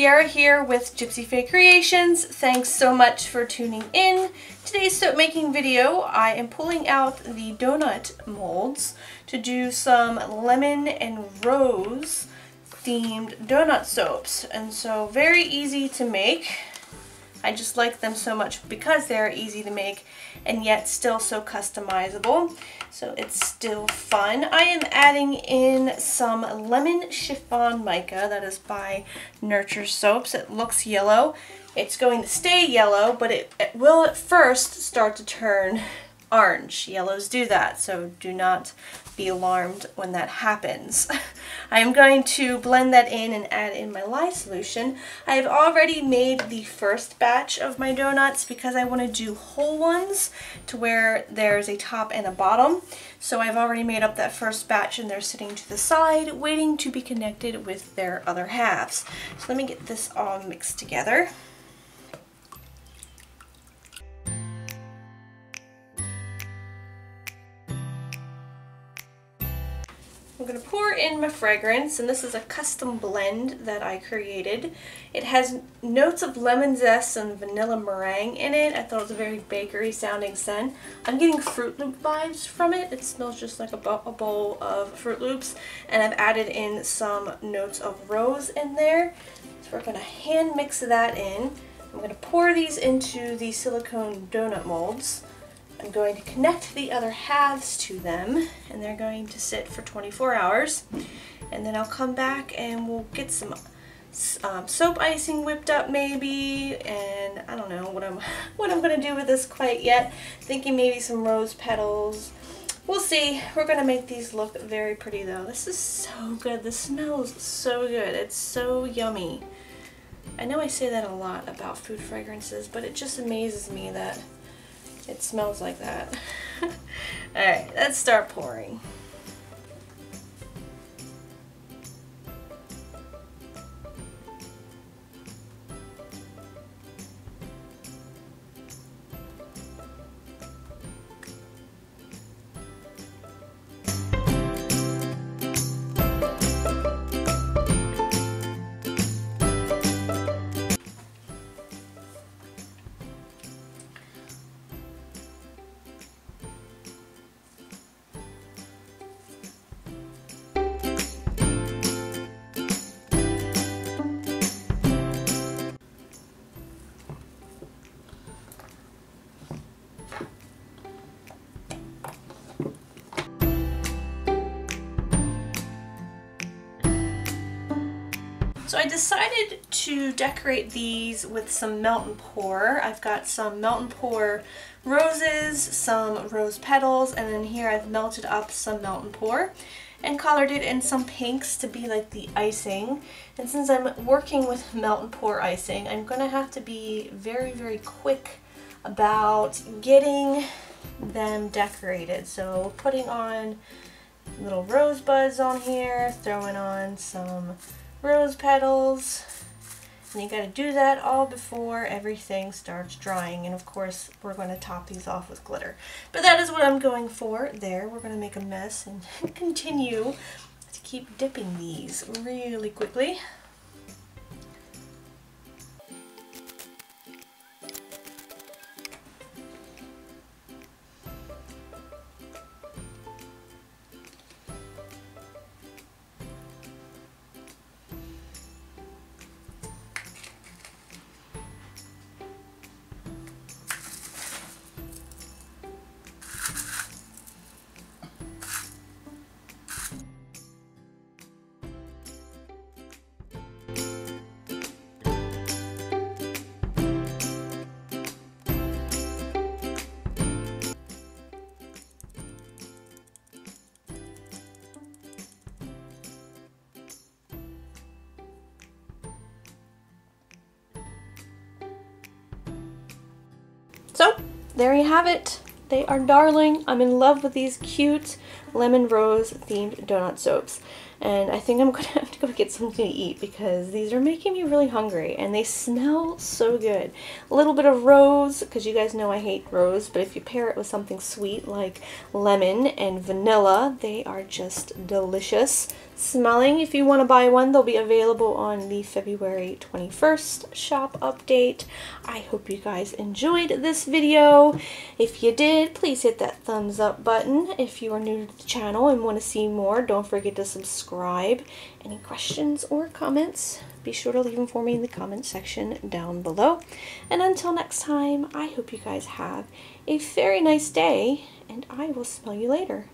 Sierra here with Gypsyfae Creations. Thanks so much for tuning in. Today's soap making video, I am pulling out the donut molds to do some lemon and rose themed donut soaps. And so very easy to make. I just like them so much because they're easy to make and yet still so customizable. So it's still fun. I am adding in some lemon chiffon mica that is by Nurture Soaps. It looks yellow. It's going to stay yellow, but it will at first start to turn orange. Yellows do that, so do not be alarmed when that happens. I am going to blend that in and add in my lye solution. I have already made the first batch of my donuts because I want to do whole ones to where there's a top and a bottom. So I've already made up that first batch and they're sitting to the side waiting to be connected with their other halves. So let me get this all mixed together. I'm going to pour in my fragrance, and this is a custom blend that I created. It has notes of lemon zest and vanilla meringue in it. I thought it was a very bakery sounding scent. I'm getting Fruit Loop vibes from it. It smells just like a bowl of Fruit Loops, and I've added in some notes of rose in there. So we're going to hand mix that in. I'm going to pour these into the silicone donut molds. I'm going to connect the other halves to them, and they're going to sit for 24 hours. And then I'll come back and we'll get some soap icing whipped up maybe, and I don't know what I'm going to do with this quite yet. Thinking maybe some rose petals. We'll see. We're going to make these look very pretty though. This is so good. This smells so good. It's so yummy. I know I say that a lot about food fragrances, but it just amazes me that it smells like that. Alright, let's start pouring. So I decided to decorate these with some melt and pour. I've got some melt and pour roses, some rose petals, and then here I've melted up some melt and pour and colored it in some pinks to be like the icing. And since I'm working with melt and pour icing, I'm going to have to be very, very quick about getting them decorated. So putting on little rosebuds on here, throwing on some rose petals, and you got to do that all before everything starts drying. And of course we're going to top these off with glitter, but that is what I'm going for there. We're going to make a mess and continue to keep dipping these really quickly. So there you have it. They are darling. I'm in love with these cute lemon rose themed donut soaps. And I think I'm gonna have to go get something to eat because these are making me really hungry and they smell so good. A little bit of rose, because you guys know I hate rose, but if you pair it with something sweet like lemon and vanilla, they are just delicious smelling. If you want to buy one, they'll be available on the February 21st shop update. I hope you guys enjoyed this video. If you did, please hit that thumbs up button. If you are new to the channel and want to see more, don't forget to subscribe. Any questions or comments, be sure to leave them for me in the comment section down below. And until next time, I hope you guys have a very nice day, and I will smell you later.